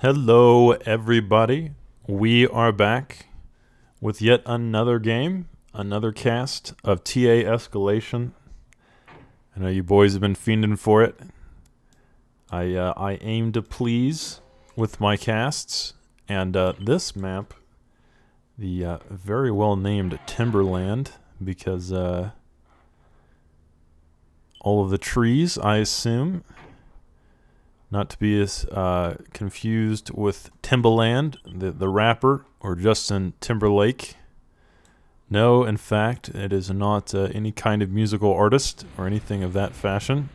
Hello, everybody. We are back with yet another game, another cast of TA Escalation. I know you boys have been fiending for it. I aim to please with my casts, and this map, the very well named Timberland, because all of the trees, I assume. Not to be as confused with Timberland, the rapper, or Justin Timberlake. No, in fact, it is not any kind of musical artist or anything of that fashion.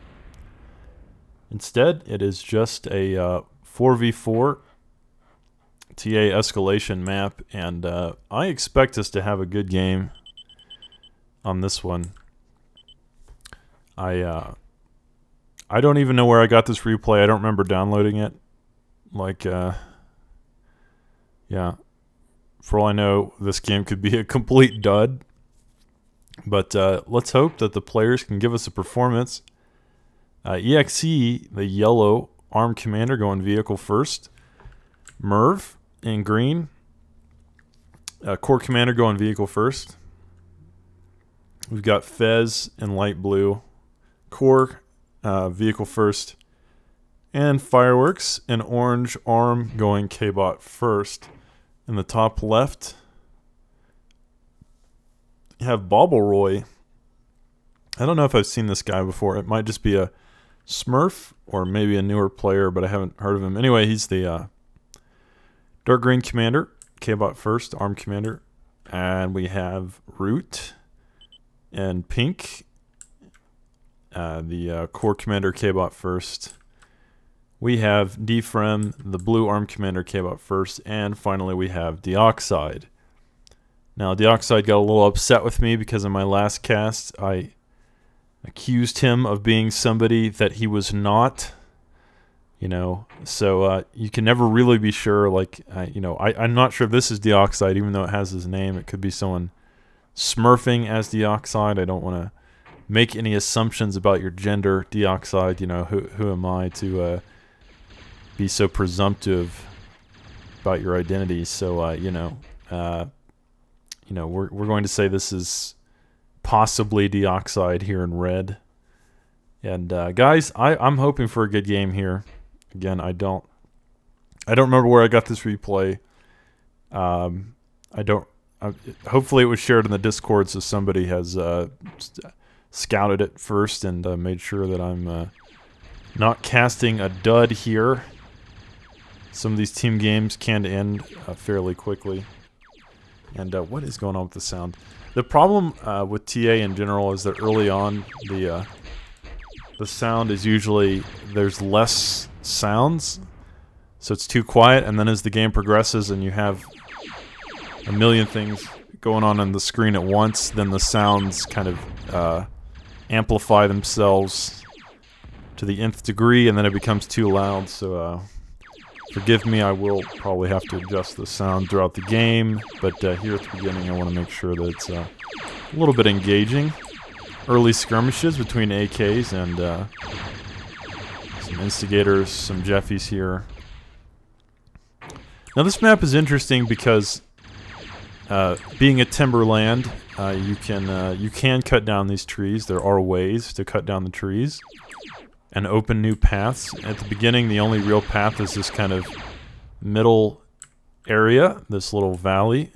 Instead, it is just a 4v4 TA escalation map, and I expect us to have a good game on this one. I don't even know where I got this replay. I don't remember downloading it. Like, yeah. For all I know, this game could be a complete dud. But let's hope that the players can give us a performance. EXC, the yellow armed commander, going vehicle first. Merv in green. Core commander going vehicle first. We've got Fez in light blue. Core vehicle first, and Fireworks in orange arm going K-Bot first. In the top left, you have Bobbleroy. I don't know if I've seen this guy before. It might just be a Smurf or maybe a newer player, but I haven't heard of him. Anyway, he's the dark green commander, K-Bot first, arm commander, and we have Root and pink. The core commander K-Bot first. We have Defrem, the blue arm commander K-Bot first, and finally we have Deoxide. Now Deoxide got a little upset with me because in my last cast I accused him of being somebody that he was not. You know, so you can never really be sure. Like, I'm not sure if this is Deoxide, even though it has his name. It could be someone smurfing as Deoxide. I don't want to make any assumptions about your gender, Deoxide. You know, who am I to be so presumptive about your identity? So we're going to say this is possibly Deoxide here in red. And guys, I'm hoping for a good game here. Again, I don't remember where I got this replay. Hopefully it was shared in the Discord, so somebody has scouted it first and made sure that I'm not casting a dud here. Some of these team games can end fairly quickly. And what is going on with the sound? The problem with TA in general is that early on the sound is usually, there's less sounds, so it's too quiet, and then as the game progresses and you have a million things going on the screen at once, then the sounds kind of amplify themselves to the nth degree, and then it becomes too loud. So forgive me, I will probably have to adjust the sound throughout the game, but here at the beginning I want to make sure that it's a little bit engaging. Early skirmishes between AKs and some instigators, some Jeffies here. Now this map is interesting because being a Timberland, you can cut down these trees. There are ways to cut down the trees and open new paths. At the beginning, the only real path is this kind of middle area, this little valley.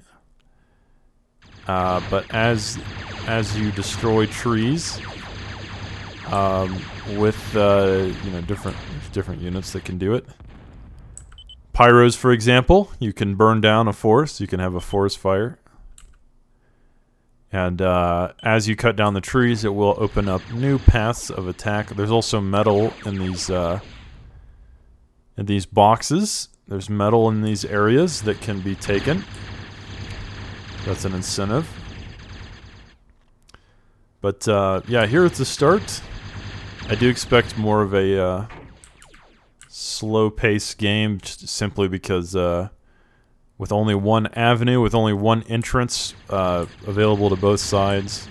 But as you destroy trees with different units that can do it. Pyros, for example, you can burn down a forest. You can have a forest fire. And as you cut down the trees, it will open up new paths of attack. There's also metal in these boxes. There's metal in these areas that can be taken. That's an incentive. But yeah, here at the start, I do expect more of a slow-paced game, simply because with only one avenue, with only one entrance available to both sides,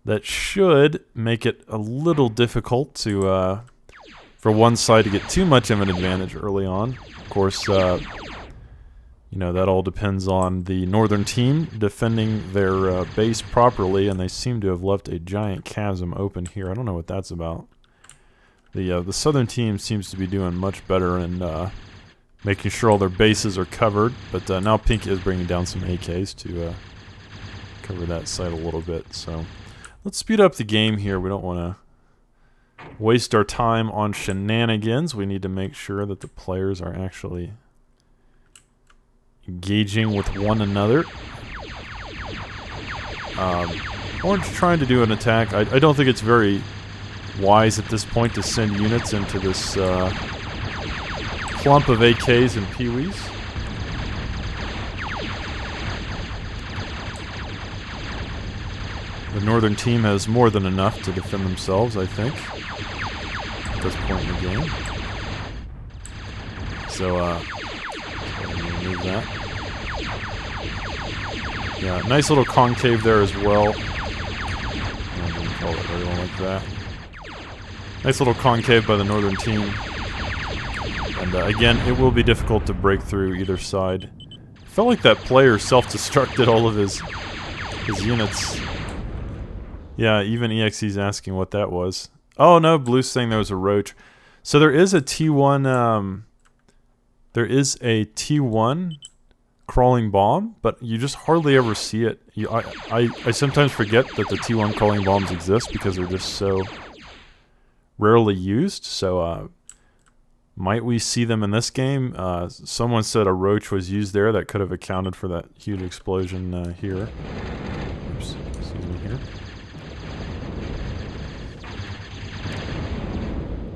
that should make it a little difficult to for one side to get too much of an advantage early on. Of course, you know, that all depends on the northern team defending their base properly, and they seem to have left a giant chasm open here. I don't know what that's about. The southern team seems to be doing much better in making sure all their bases are covered, but now Pink is bringing down some AKs to cover that side a little bit. So let's speed up the game here. We don't want to waste our time on shenanigans. We need to make sure that the players are actually engaging with one another. Orange trying to do an attack. I don't think it's very wise at this point to send units into this clump of AKs and peewees. The northern team has more than enough to defend themselves, I think, at this point in the game. So, remove that. Yeah, nice little concave there as well. I'm going to call it everyone like that. Nice little concave by the northern team. And again, it will be difficult to break through either side. I felt like that player self-destructed all of his units. Yeah, even EXE's asking what that was. Oh no, Blue's saying there was a roach. So there is a T1 crawling bomb, but you just hardly ever see it. I sometimes forget that the T1 crawling bombs exist because they're just so rarely used. So might we see them in this game? Someone said a roach was used there. That could have accounted for that huge explosion here. Oops, excuse me here.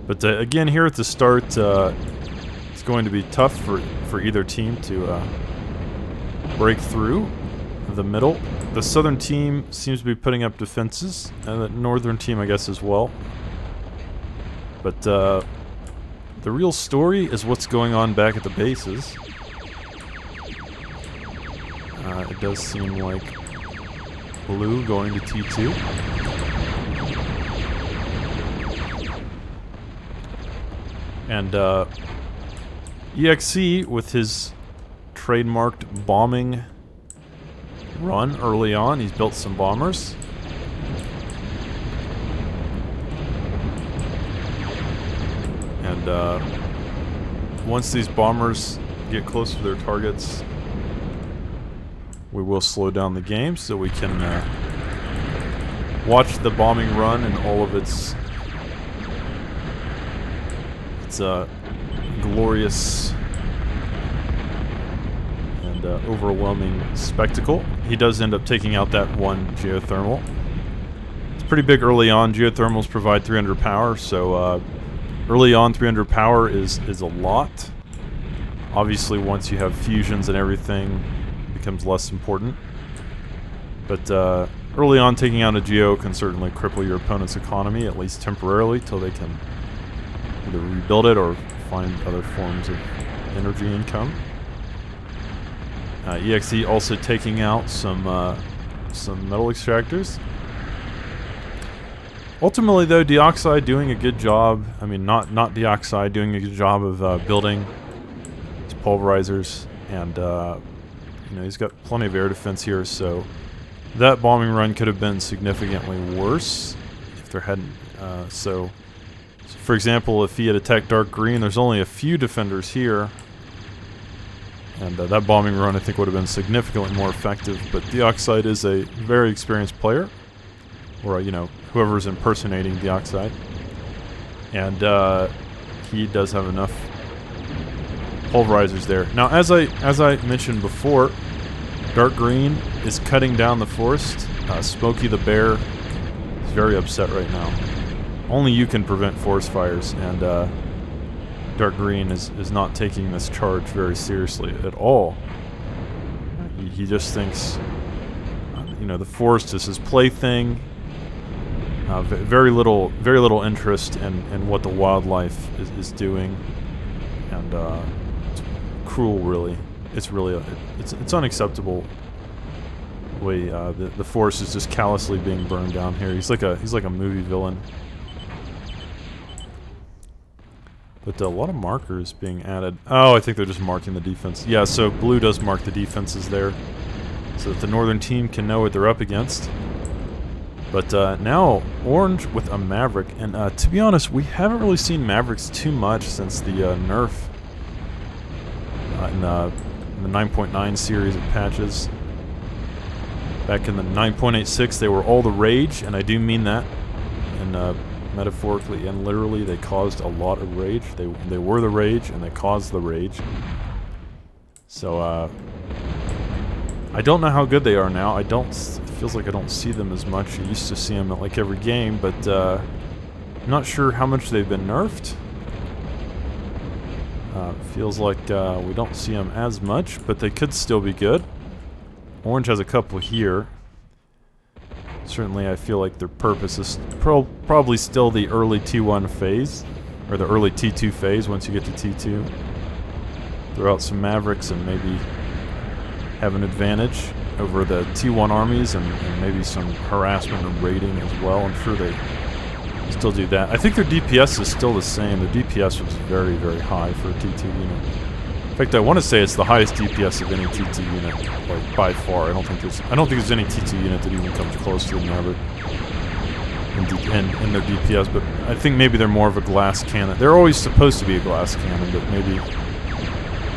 But again, here at the start, it's going to be tough for either team to break through the middle. The southern team seems to be putting up defenses, and the northern team, I guess, as well. But the real story is what's going on back at the bases. It does seem like Blue going to T2. And EXE, with his trademarked bombing run early on, he's built some bombers. And once these bombers get close to their targets, we will slow down the game so we can watch the bombing run in all of its glorious and overwhelming spectacle. He does end up taking out that one geothermal. It's pretty big early on. Geothermals provide 300 power, so early on 300 power is a lot. Obviously, once you have fusions and everything, it becomes less important. But early on, taking out a geo can certainly cripple your opponent's economy, at least temporarily, till they can either rebuild it or find other forms of energy income. EXE also taking out some metal extractors. Ultimately, though, Deoxide doing a good job. I mean, not Deoxide doing a good job of building his pulverizers, and you know, he's got plenty of air defense here. So that bombing run could have been significantly worse if there hadn't. So, for example, if he had attacked dark green, there's only a few defenders here, and that bombing run I think would have been significantly more effective. But Deoxide is a very experienced player, or you know, whoever's impersonating Deoxide, and he does have enough pulverizers there. Now, as I mentioned before, dark green is cutting down the forest. Smokey the Bear is very upset right now. Only you can prevent forest fires, and dark green is not taking this charge very seriously at all. He just thinks, you know, the forest is his plaything. Very little interest in what the wildlife is doing, and it's cruel. Really, it's unacceptable. The way the forest is just callously being burned down here. He's like a movie villain. But a lot of markers being added. Oh, I think they're just marking the defense. Yeah, so blue does mark the defenses there, so that the northern team can know what they're up against. But now orange with a Maverick, and to be honest, we haven't really seen Mavericks too much since the nerf in the 9.9 series of patches. Back in the 9.86, they were all the rage, and I do mean that, and metaphorically and literally, they caused a lot of rage. They were the rage, and they caused the rage. So I don't know how good they are now. It feels like I don't see them as much. I used to see them at like every game, but I'm not sure how much they've been nerfed. Feels like we don't see them as much, but they could still be good. Orange has a couple here. Certainly I feel like their purpose is probably still the early T1 phase, or the early T2 phase once you get to T2. Throw out some Mavericks and maybe have an advantage over the T1 armies, and maybe some harassment and raiding as well. I'm sure they still do that. I think their DPS is still the same. Their DPS was very, very high for a T2 unit. In fact, I want to say it's the highest DPS of any T2 unit, like by far. I don't think there's any T2 unit that even comes close to the Maverick in their DPS. But I think maybe they're more of a glass cannon. They're always supposed to be a glass cannon, but maybe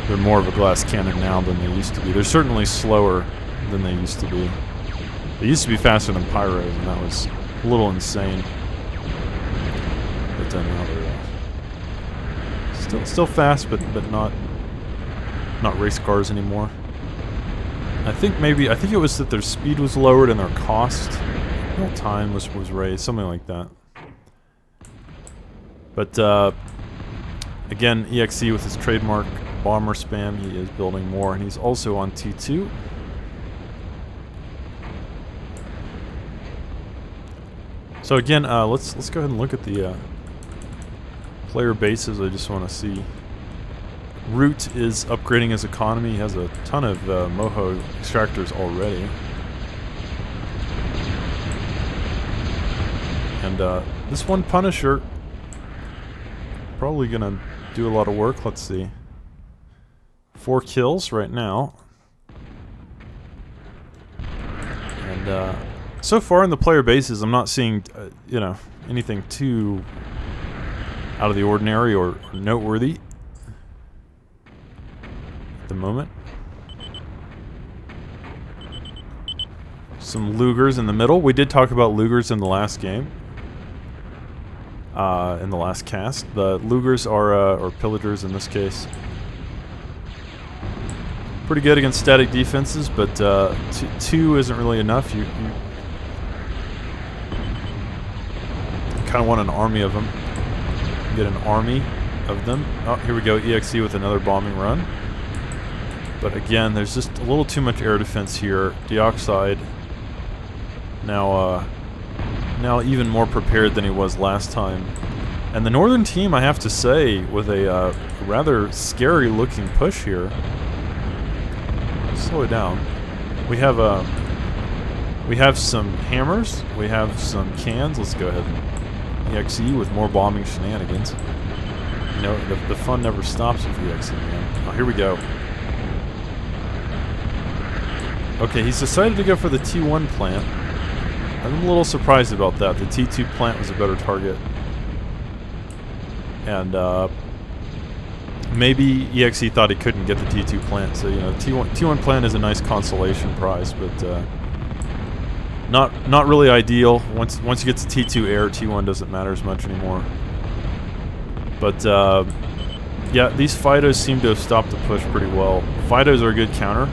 they're more of a glass cannon now than they used to be. They're certainly slower than they used to be. They used to be faster than Pyros, and that was a little insane. But then now they're still fast, but not race cars anymore. I think it was that their speed was lowered and their cost, time was raised, something like that. But again, EXE with his trademark bomber spam, he is building more, and he's also on T2. So again, let's go ahead and look at the player bases. I just want to see. Root is upgrading his economy. He has a ton of Moho extractors already. And this one Punisher, probably going to do a lot of work. Let's see. 4 kills right now. And so far in the player bases, I'm not seeing, anything too out of the ordinary or noteworthy at the moment. Some Lugers in the middle. We did talk about Lugers in the last game. In the last cast. The Lugers are, or Pillagers in this case, pretty good against static defenses, but 2 isn't really enough. You kind of want an army of them. Get an army of them. Oh, here we go, EXE with another bombing run. But again, there's just a little too much air defense here. Dioxide now even more prepared than he was last time. And the northern team, I have to say, with a rather scary looking push here. Slow it down. We have some hammers, we have some cans. Let's go ahead and EXE with more bombing shenanigans. You know, the fun never stops with EXE, man. Oh, here we go. Okay, he's decided to go for the T1 plant. I'm a little surprised about that. The T2 plant was a better target. And maybe EXE thought he couldn't get the T2 plant, so T1 plant is a nice consolation prize, but not really ideal. Once you get to T2 air, T1 doesn't matter as much anymore. But yeah, these Fidos seem to have stopped the push pretty well. Fidos are a good counter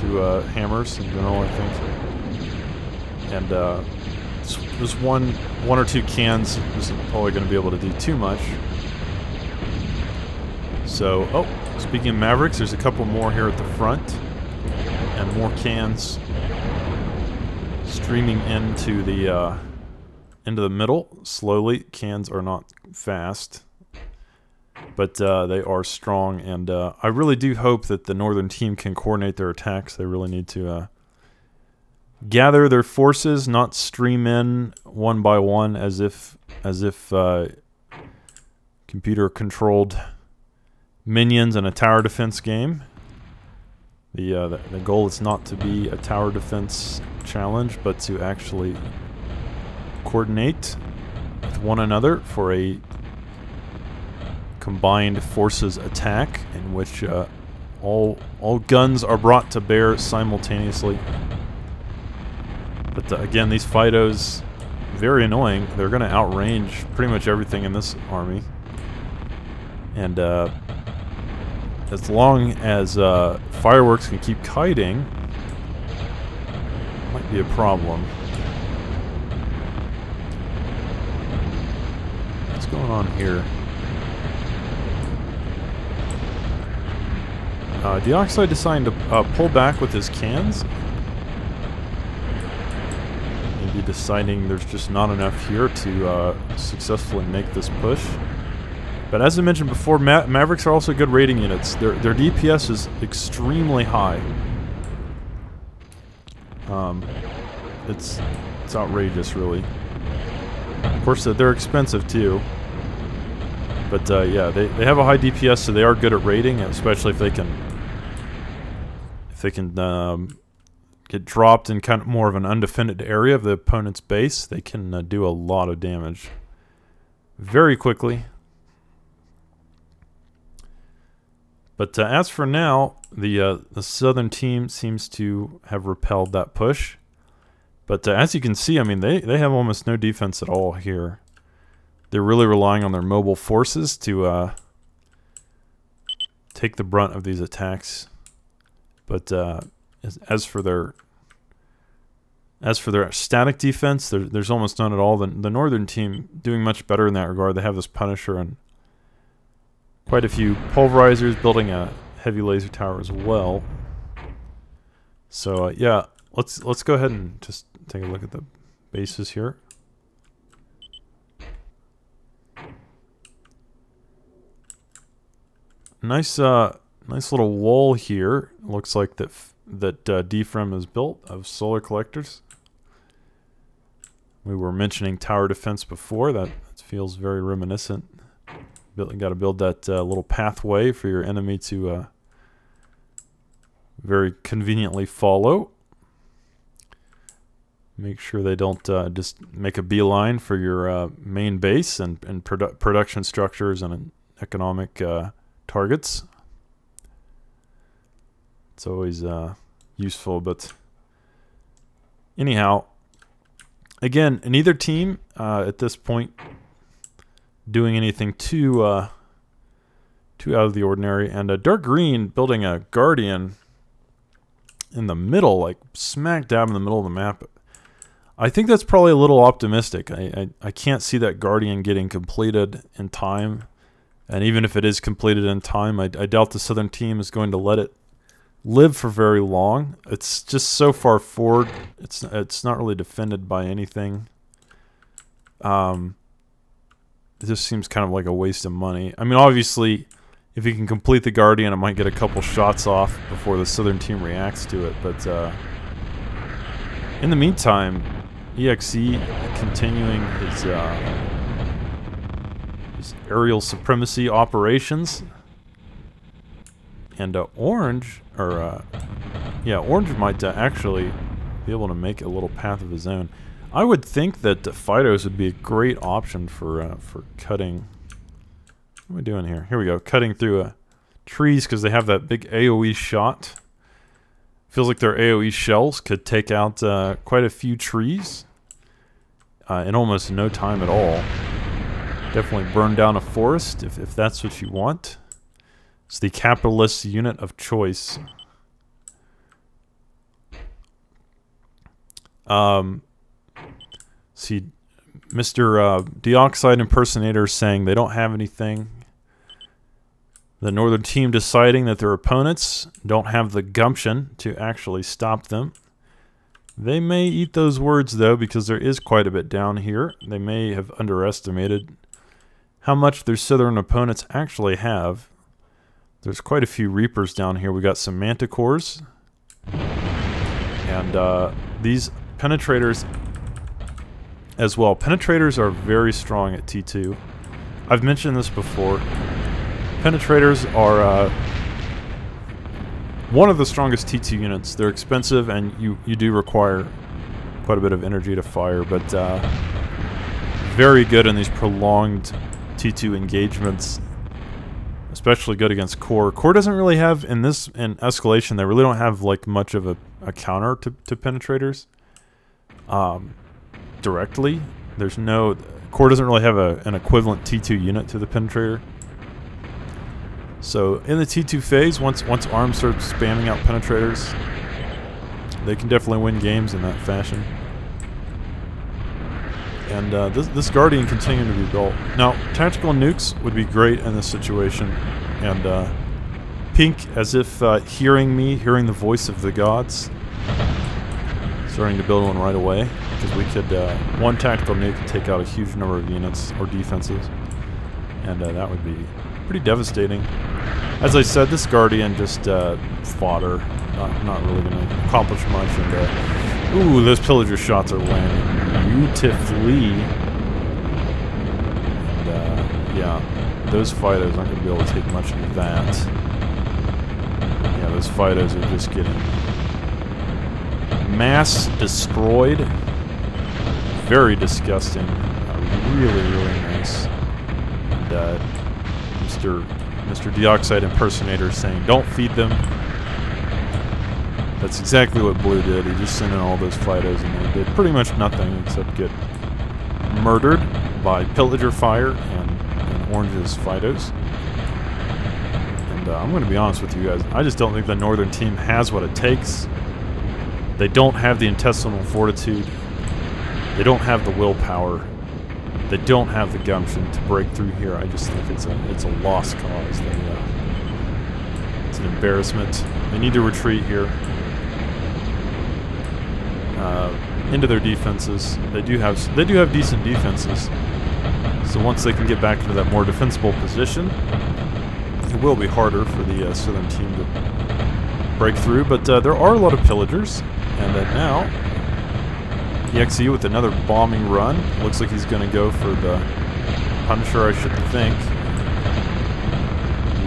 to hammers in general, I think. And just one or two cans isn't probably going to be able to do too much. So, oh, speaking of Mavericks, there's a couple more here at the front, and more cans streaming into the middle slowly. Cans are not fast, but they are strong, and I really do hope that the northern team can coordinate their attacks. They really need to gather their forces, not stream in one by one as if computer-controlled minions in a tower defense game. The goal is not to be a tower defense challenge, but to actually coordinate with one another for a combined forces attack in which all guns are brought to bear simultaneously. But again, these Fidos, very annoying. They're going to outrange pretty much everything in this army. And as long as fireworks can keep kiting, might be a problem. What's going on here? Deoxide deciding to pull back with his cans. Maybe deciding there's just not enough here to successfully make this push. But as I mentioned before, Mavericks are also good raiding units. Their DPS is extremely high. It's outrageous, really. Of course, they're expensive too. But yeah, they have a high DPS, so they are good at raiding, especially if they can get dropped in kind of more of an undefended area of the opponent's base. They can do a lot of damage very quickly. But as for now, the southern team seems to have repelled that push. But as you can see, I mean, they have almost no defense at all here. They're really relying on their mobile forces to take the brunt of these attacks. But as for their static defense, there's almost none at all. The northern team doing much better in that regard. They have this Punisher and quite a few pulverizers, building a heavy laser tower as well. So yeah, let's go ahead and just take a look at the bases here. Nice little wall here. Looks like that DFREM is built of solar collectors. We were mentioning tower defense before. That feels very reminiscent. Got to build that little pathway for your enemy to very conveniently follow. Make sure they don't just make a beeline for your main base and production structures and economic targets. It's always useful, but anyhow, again, neither team at this point doing anything too out of the ordinary. And Dark Green building a Guardian in the middle, like smack dab in the middle of the map. I think that's probably a little optimistic. I can't see that Guardian getting completed in time. And even if it is completed in time, I doubt the southern team is going to let it live for very long. It's just so far forward. It's not really defended by anything. It just seems kind of like a waste of money. I mean, obviously, if you can complete the Guardian, it might get a couple shots off before the southern team reacts to it. But in the meantime, EXE continuing his aerial supremacy operations. And Orange might actually be able to make a little path of his own. I would think that the Fidos would be a great option for cutting. What am I doing here? Here we go. Cutting through trees because they have that big AoE shot. Feels like their AoE shells could take out quite a few trees in almost no time at all. Definitely burn down a forest if that's what you want. It's the capitalist unit of choice. See, Mr. Deoxide Impersonator saying they don't have anything. The northern team deciding that their opponents don't have the gumption to actually stop them. They may eat those words, though, because there is quite a bit down here. They may have underestimated how much their southern opponents actually have. There's quite a few Reapers down here. We got some Manticores. And these Penetrators as well. Penetrators are very strong at T2. I've mentioned this before. Penetrators are one of the strongest T2 units. They're expensive, and you do require quite a bit of energy to fire, but very good in these prolonged T2 engagements. Especially good against Core. Core doesn't really have, in Escalation, they really don't have like much of a counter to Penetrators. Directly. There's no... Core doesn't really have an equivalent T2 unit to the Penetrator. So in the T2 phase, once ARM starts spamming out Penetrators, they can definitely win games in that fashion. And this Guardian continuing to be built. Now, tactical nukes would be great in this situation. And Pink, as if hearing the voice of the gods, starting to build one right away. Because we could, one tactical nuke could take out a huge number of units or defenses. And that would be pretty devastating. As I said, this Guardian just fodder. Not really going to accomplish much. And ooh, those pillager shots are landing beautifully. And yeah, those Fidos aren't going to be able to take much of that. Yeah, those Fidos are just getting mass destroyed. Very disgusting. Really, really nice. And Mr. Dioxide Impersonator saying, "Don't feed them." That's exactly what Blue did. He just sent in all those Fidos and they did pretty much nothing except get murdered by Pillager Fire and Orange's Fidos. And I'm going to be honest with you guys. I just don't think the Northern team has what it takes. They don't have the intestinal fortitude. They don't have the willpower. They don't have the gumption to break through here. I just think it's a lost cause. It's an embarrassment. They need to retreat here. Into their defenses. They do have decent defenses. So once they can get back into that more defensible position, it will be harder for the Southern team to break through. But there are a lot of pillagers, and now EXE with another bombing run. Looks like he's going to go for the Punisher, I should think.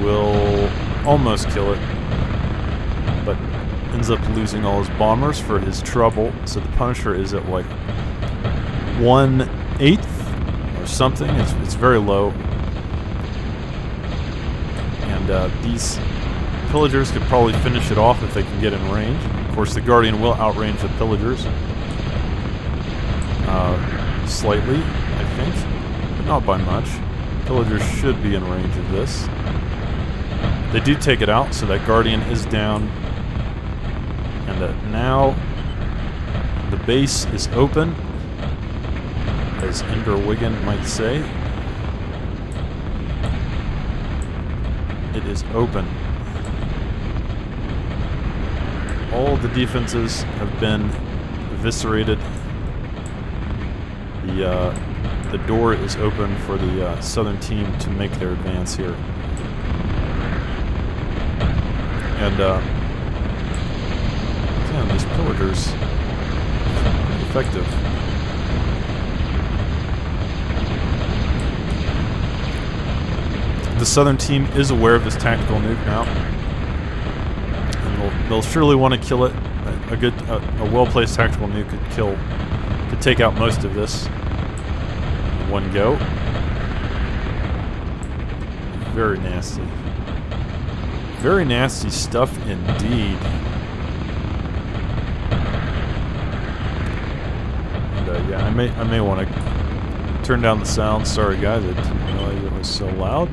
Will almost kill it, but ends up losing all his bombers for his trouble. So the Punisher is at like 1/8 or something. It's very low. And these Pillagers could probably finish it off if they can get in range. Of course, the Guardian will outrange the Pillagers. Slightly, I think, but not by much. Pillagers should be in range of this. They do take it out, so that Guardian is down. And now the base is open, as Ender Wigan might say. It is open. All the defenses have been eviscerated. The door is open for the Southern team to make their advance here. And damn, these Pillagers are pretty effective. The Southern team is aware of this tactical nuke now, and they'll surely want to kill it. A well-placed tactical nuke could take out most of this in one go. Very nasty. Very nasty stuff indeed. And yeah, I may want to turn down the sound. Sorry guys, I didn't realize it was so loud.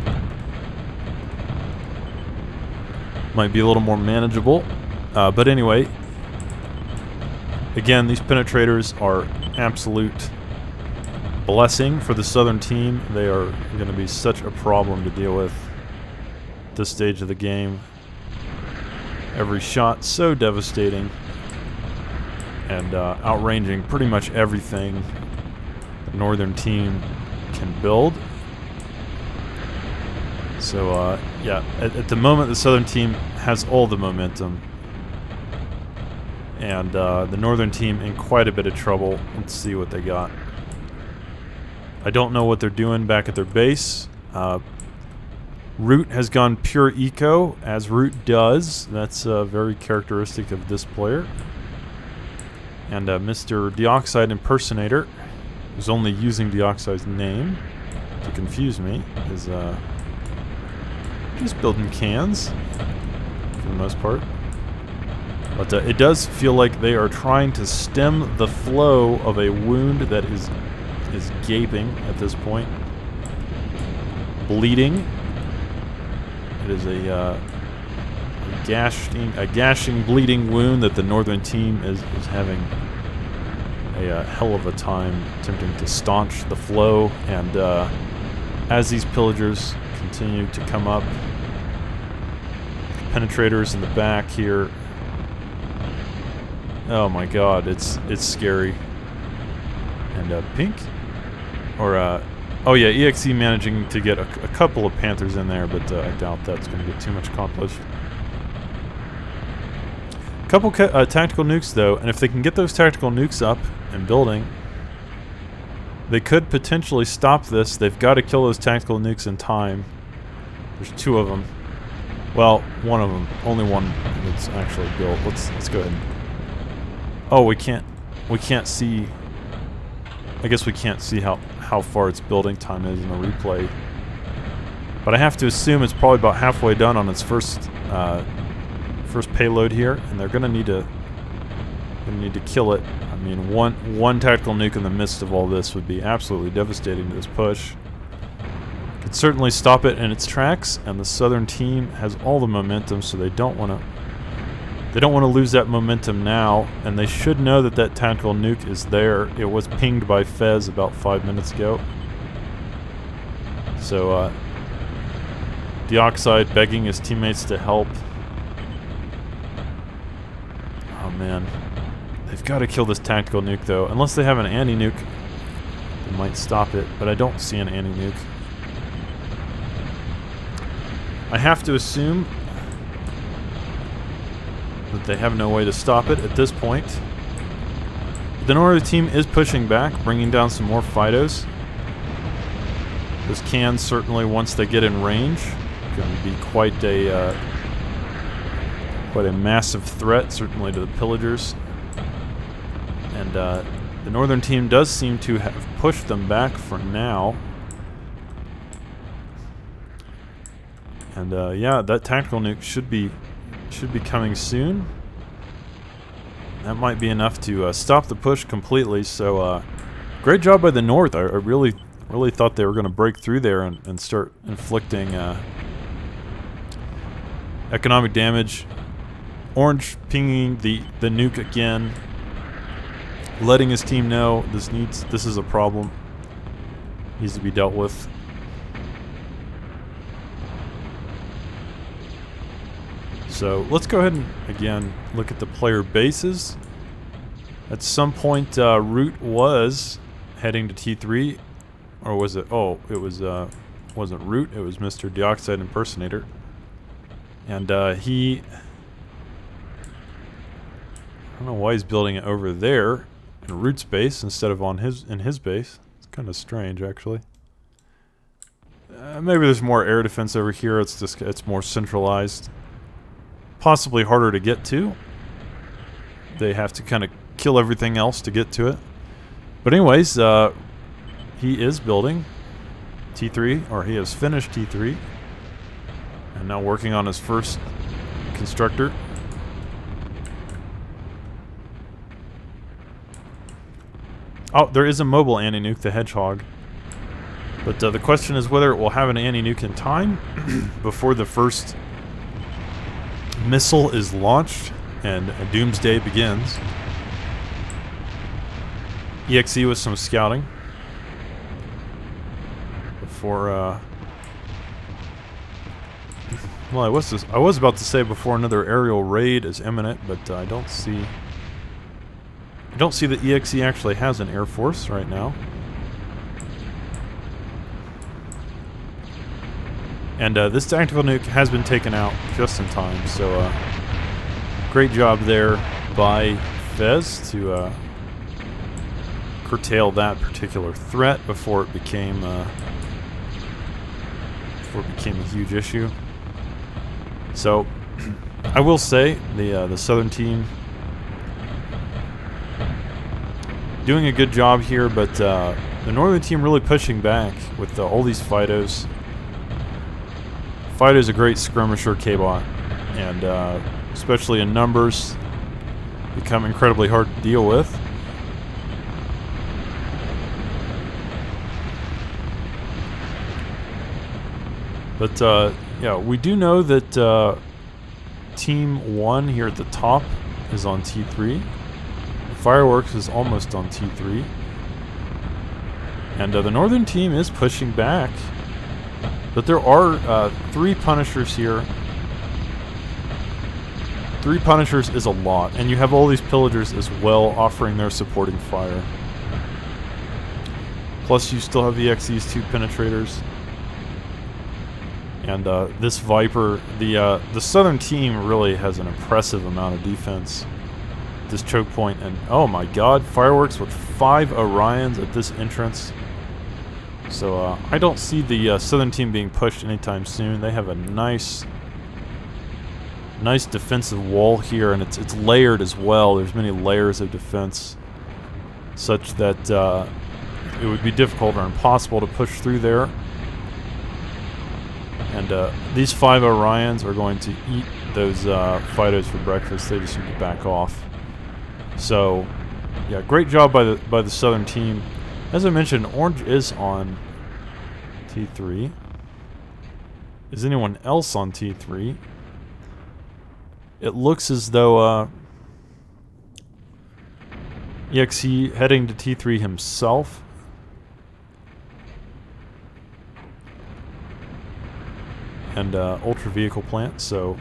Might be a little more manageable. But anyway, again, these penetrators are absolute blessing for the Southern team. They are going to be such a problem to deal with at this stage of the game. Every shot so devastating and outranging pretty much everything the Northern team can build. So yeah, at the moment the Southern team has all the momentum, and the Northern team in quite a bit of trouble. Let's see what they got. I don't know what they're doing back at their base. Root has gone pure eco, as Root does. That's very characteristic of this player. And Mr. Dioxide Impersonator, who's only using Dioxide's name to confuse me, is just building cans for the most part. But it does feel like they are trying to stem the flow of a wound that is gaping at this point. Bleeding. It is a gashing, bleeding wound that the northern team is having a hell of a time attempting to staunch the flow. And as these pillagers continue to come up, penetrators in the back here. Oh my God, it's scary. And pink, or oh yeah, EXE managing to get a couple of Panthers in there, but I doubt that's going to get too much accomplished. A couple tactical nukes though, and if they can get those tactical nukes up and building, they could potentially stop this. They've got to kill those tactical nukes in time. There's two of them. Well, one of them. Only one that's actually built. Let's go ahead. Oh, we can't see. I guess we can't see how far its building time is in the replay. But I have to assume it's probably about halfway done on its first payload here, and they're gonna need to kill it. I mean, one tactical nuke in the midst of all this would be absolutely devastating to this push. Could certainly stop it in its tracks, and the southern team has all the momentum, so they don't want to lose that momentum now, and they should know that that tactical nuke is there. It was pinged by Fez about 5 minutes ago. So Dioxide begging his teammates to help. Oh man, they've got to kill this tactical nuke though. Unless they have an anti-nuke, they might stop it, but I don't see an anti-nuke. I have to assume that they have no way to stop it at this point. The northern team is pushing back, bringing down some more Fidos. This can certainly, once they get in range, going to be quite a massive threat, certainly to the pillagers. And the northern team does seem to have pushed them back for now. And yeah, that tactical nuke should be coming soon. That might be enough to stop the push completely. So great job by the North. I really thought they were going to break through there and start inflicting economic damage. Orange pinging the nuke again, letting his team know this is a problem, needs to be dealt with. So let's go ahead and again look at the player bases. At some point, Root was heading to T3, or was it? Oh, it was wasn't Root. It was Mr. Dioxide Impersonator, and he. I don't know why he's building it over there in Root's base instead of in his base. It's kind of strange, actually. Maybe there's more air defense over here. It's more centralized. Possibly harder to get to. They have to kind of kill everything else to get to it. But anyways, he is building T3, or he has finished T3, and now working on his first constructor. Oh, there is a mobile anti-nuke, the Hedgehog. But the question is whether it will have an anti-nuke in time before the first missile is launched and a doomsday begins. EXE with some scouting before well, I was about to say before another aerial raid is imminent, but I don't see that EXE actually has an air force right now. And this tactical nuke has been taken out just in time, so great job there by Fez to curtail that particular threat before it became before it became a huge issue. So, I will say the Southern team doing a good job here, but the Northern team really pushing back with all these Fidos. Fido's a great skirmisher K-bot, and especially in numbers, become incredibly hard to deal with. But yeah, we do know that Team 1 here at the top is on T3. Fireworks is almost on T3. And the Northern team is pushing back. But there are 3 Punishers here. 3 Punishers is a lot. And you have all these Pillagers as well offering their supporting fire. Plus you still have the ESC's 2 Penetrators. And this Viper, the Southern team really has an impressive amount of defense. This choke point, and oh my god, Fireworks with 5 Orions at this entrance. So I don't see the Southern team being pushed anytime soon. They have a nice defensive wall here, and it's layered as well. There's many layers of defense, such that it would be difficult or impossible to push through there. And these 5 Orions are going to eat those Fidos for breakfast. They just need to back off. So, yeah, great job by the Southern team. As I mentioned, Orange is on T3. Is anyone else on T3? It looks as though EXE heading to T3 himself. And Ultra Vehicle Plant, so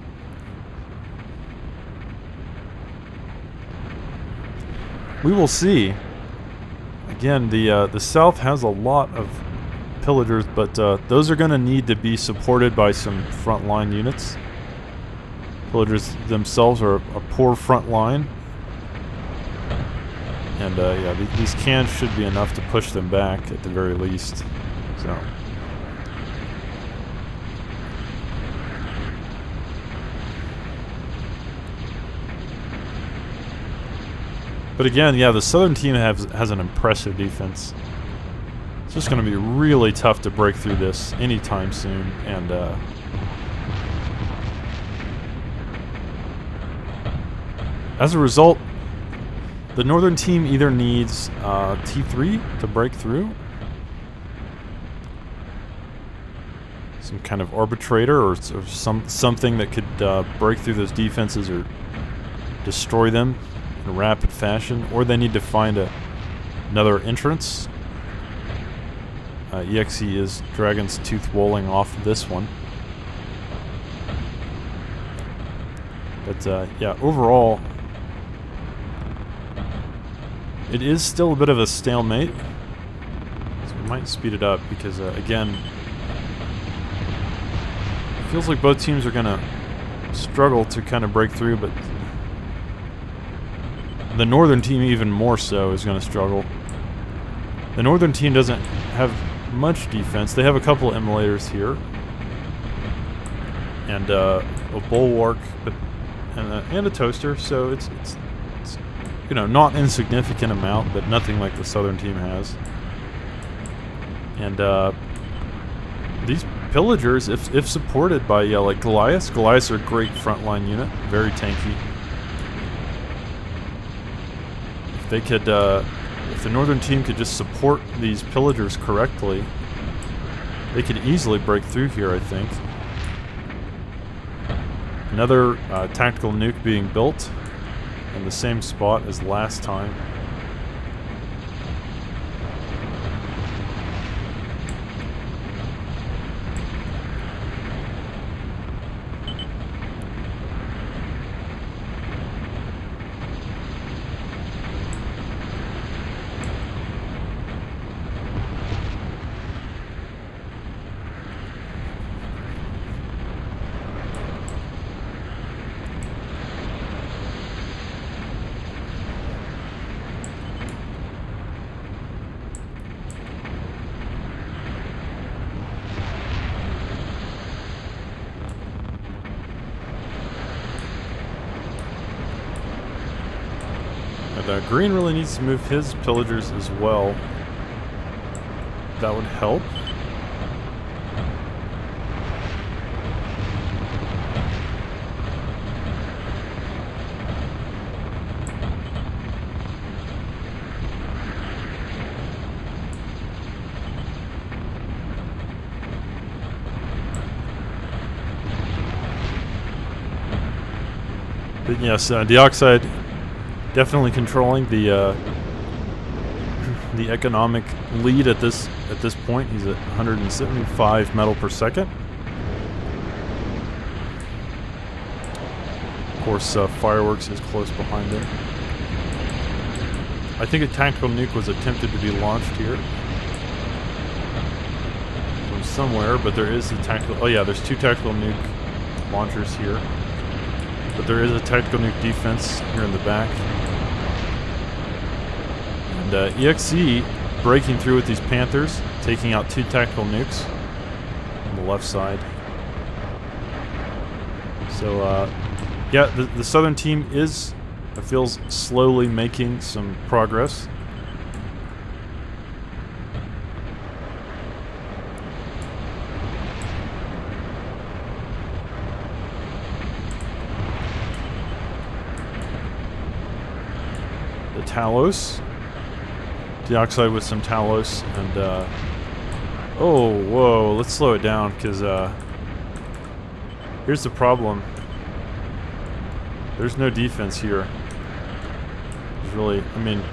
we will see. Again, the South has a lot of Pillagers, but those are going to need to be supported by some frontline units. Pillagers themselves are a poor front line, and yeah, these cans should be enough to push them back at the very least. So. But again, yeah, the Southern team has an impressive defense. It's just going to be really tough to break through this anytime soon. And as a result, the Northern team either needs T3 to break through, some kind of arbitrator or something that could break through those defenses or destroy them in rapid fashion, or they need to find another entrance. EXE is Dragon's Tooth walling off this one. But yeah, overall, it is still a bit of a stalemate. So we might speed it up because, again, it feels like both teams are going to struggle to kind of break through, but the Northern team even more so is going to struggle. The Northern team doesn't have much defense. They have a couple of emulators here. And a bulwark, but and a toaster, so it's you know, not insignificant amount, but nothing like the Southern team has. And these Pillagers, if supported by like Goliaths are a great frontline unit, very tanky. If they could, if the Northern team could just support these Pillagers correctly, they could easily break through here, I think. Another tactical nuke being built in the same spot as last time. the green really needs to move his pillagers as well. That would help. But yes, Dioxide definitely controlling the economic lead at this point. He's at 175 metal per second. Of course, Fireworks is close behind him. I think a tactical nuke was attempted to be launched here from somewhere, but there is a tactical. Oh yeah, there's 2 tactical nuke launchers here. But there is a tactical nuke defense here in the back. And EXC breaking through with these Panthers, taking out 2 tactical nukes on the left side. So, yeah, the southern team is, it feels, slowly making some progress. Talos. Dioxide with some Talos, and oh, whoa, let's slow it down, because here's the problem. There's no defense here. There's really, I mean,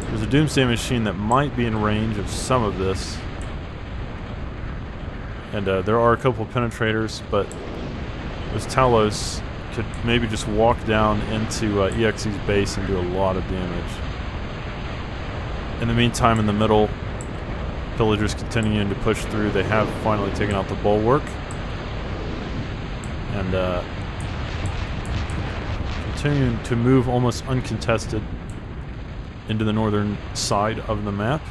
there's a Doomsday Machine that might be in range of some of this. And there are a couple of penetrators, but those Talos could maybe just walk down into EXC's base and do a lot of damage. In the meantime, in the middle, Pillagers continuing to push through. They have finally taken out the bulwark. And continuing to move almost uncontested into the northern side of the map.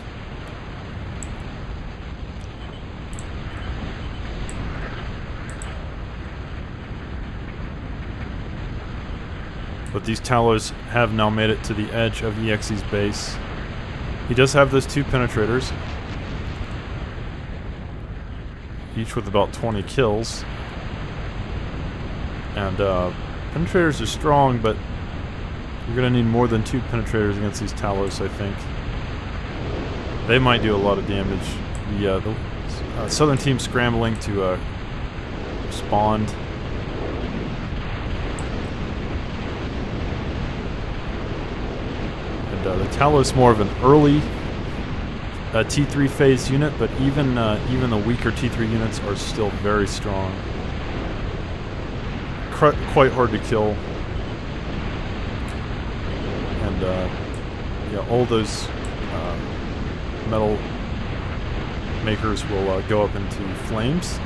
But these Talos have now made it to the edge of EXC's base. He does have those 2 penetrators, each with about 20 kills. And penetrators are strong, but you're going to need more than 2 penetrators against these Talos, I think. They might do a lot of damage. The southern team scrambling to respond. The Talos more of an early T3 phase unit, but even the weaker T3 units are still very strong. Quite hard to kill. And yeah, all those metal makers will go up into flames.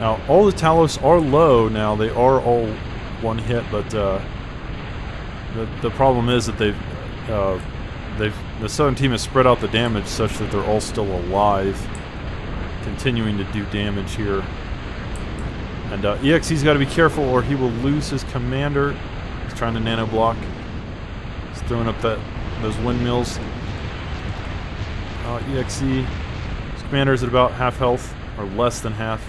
Now, all the Talos are low now. They are all one hit, but the problem is that the southern team has spread out the damage such that they're all still alive, continuing to do damage here. And EXC's got to be careful, or he will lose his commander. He's trying to nano block. He's throwing up those windmills. EXC, his commander's at about half health, or less than half.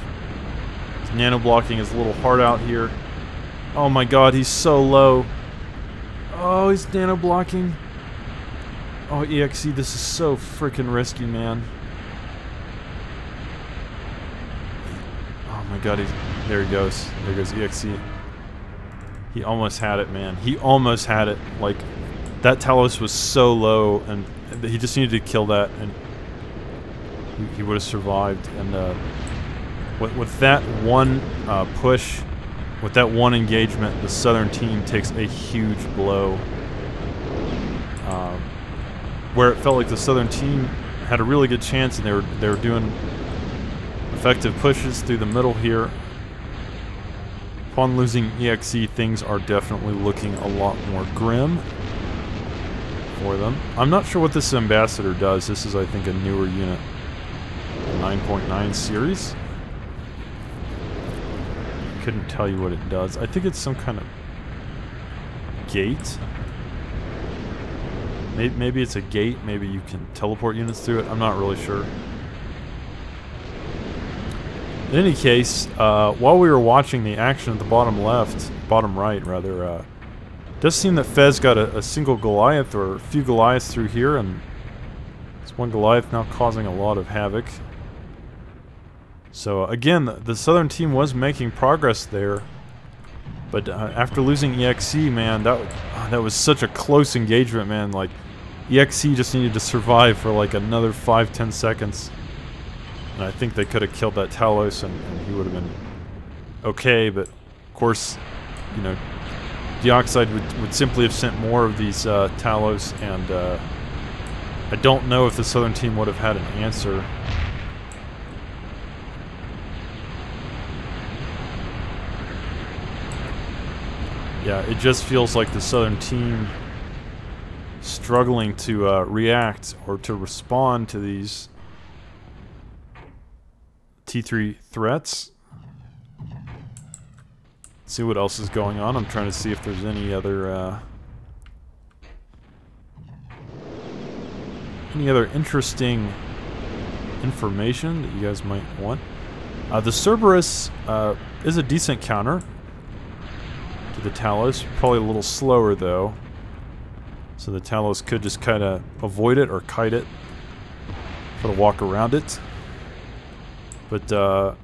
He's nano blocking his little heart out here. Oh my god, he's so low. Oh, he's nano blocking. Oh, EXC, this is so freaking risky, man. Oh my god, there he goes. There goes EXC. He almost had it, man. He almost had it. Like, that Talos was so low, and he just needed to kill that, and he would have survived. And with that one push, with that one engagement, the southern team takes a huge blow. Where it felt like the southern team had a really good chance, and they were doing effective pushes through the middle here. Upon losing EXC, things are definitely looking a lot more grim for them. I'm not sure what this ambassador does. This is, I think, a newer unit, a 9.9 series. Couldn't tell you what it does. I think it's some kind of gate. Maybe it's a gate. Maybe you can teleport units through it. I'm not really sure. In any case, while we were watching the action at the bottom right rather, it does seem that Fez got a single Goliath or a few Goliaths through here, and it's one Goliath now causing a lot of havoc. So again, the Southern team was making progress there, but after losing EXC, man, that was such a close engagement, man. Like, EXC just needed to survive for like another 5-10 seconds. And I think they could have killed that Talos and he would have been okay, but of course, you know, Deoxide would simply have sent more of these Talos, and I don't know if the Southern team would have had an answer. Yeah, it just feels like the Southern team struggling to react or to respond to these T3 threats. Let's see what else is going on. I'm trying to see if there's any other interesting information that you guys might want. The Cerberus is a decent counter to the Talos. Probably a little slower though, so the Talos could just kind of avoid it or kite it, try to walk around it. But the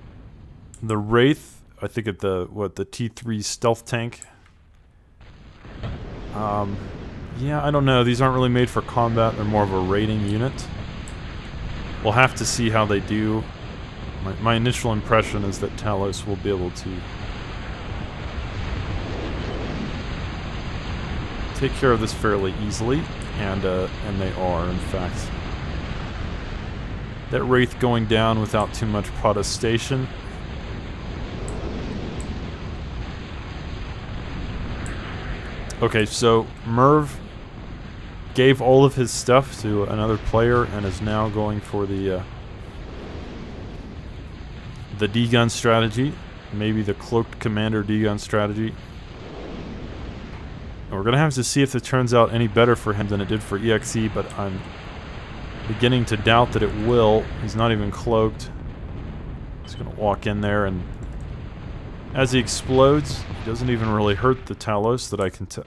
Wraith, I think at the T3 stealth tank. Yeah, I don't know. These aren't really made for combat. They're more of a raiding unit. We'll have to see how they do. My initial impression is that Talos will be able to take care of this fairly easily, and they are, in fact. That Wraith going down without too much protestation. Okay, so Merv gave all of his stuff to another player and is now going for the D-gun strategy, maybe the cloaked commander D-gun strategy. And we're gonna have to see if it turns out any better for him than it did for EXE, but I'm beginning to doubt that it will. He's not even cloaked. He's gonna walk in there, and as he explodes, he doesn't even really hurt the Talos that I can tell.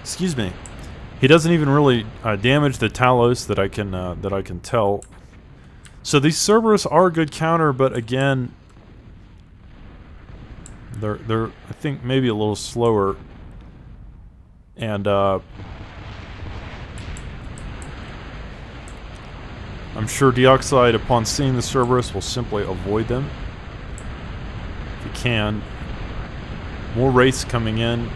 Excuse me. He doesn't even really damage the Talos that I can tell. So these Cerberus are a good counter, but again, they're I think maybe a little slower, and I'm sure Deoxide, upon seeing the Cerberus, will simply avoid them if he can. More Wraiths coming in.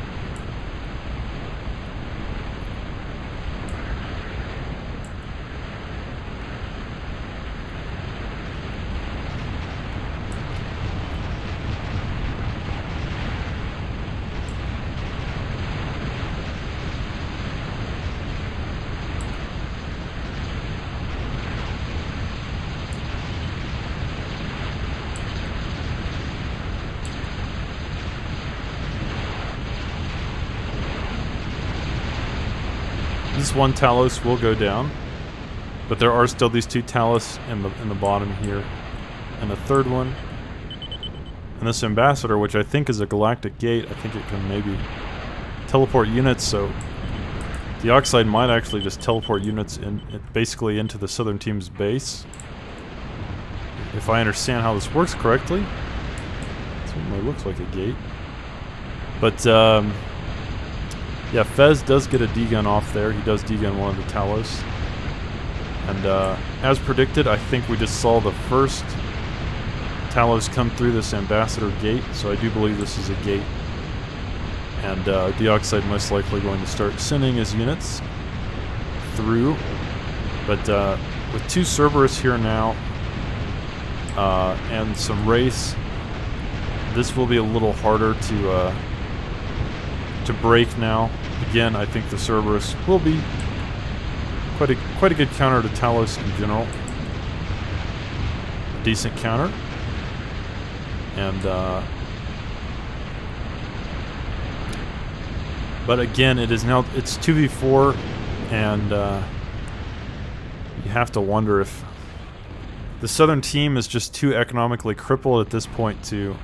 This one Talos will go down, but there are still these two Talos in the bottom here, and a third one, and this Ambassador, which I think is a galactic gate. I think it can maybe teleport units, so the Oxide might actually just teleport units basically into the Southern team's base. If I understand how this works correctly, it certainly looks like a gate. But yeah, Fez does get a D-gun off there. He does D-gun one of the Talos. And as predicted, I think we just saw the first Talos come through this Ambassador gate, so I do believe this is a gate. And Deoxide most likely going to start sending his units through. But with two Cerberus here now, and some Wraiths, this will be a little harder to break now. Again, I think the Cerberus will be quite a good counter to Talos in general. A decent counter. And But again, it's 2v4, and you have to wonder if the Southern team is just too economically crippled at this point to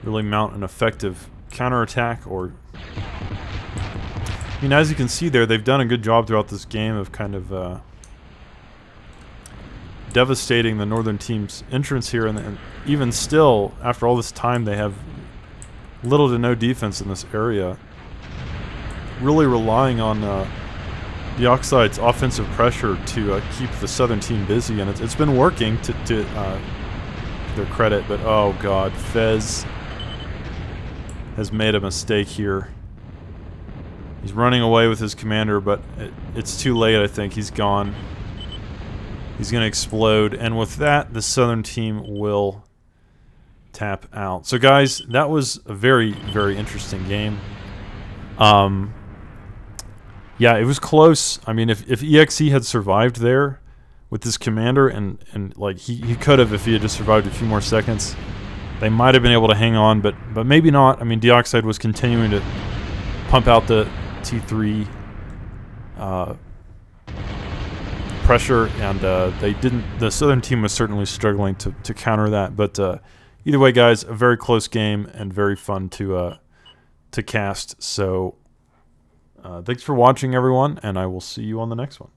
really mount an effective counterattack. Or, I mean, as you can see there, they've done a good job throughout this game of kind of devastating the Northern team's entrance here, and even still, after all this time, they have little to no defense in this area. Really relying on the Oxide's offensive pressure to keep the Southern team busy, and it's been working to their credit. But oh god, Fez has made a mistake here. He's running away with his commander, but it's too late. I think he's gone. He's going to explode, and with that, the Southern team will tap out. So guys, that was a very, very interesting game. Yeah, it was close. I mean, if EXE had survived there with this commander, and like he could have if he had just survived a few more seconds, they might have been able to hang on, but maybe not. I mean, Deoxide was continuing to pump out the T3 pressure, and they didn't. The Southern team was certainly struggling to counter that. But either way, guys, a very close game and very fun to cast. So thanks for watching, everyone, and I will see you on the next one.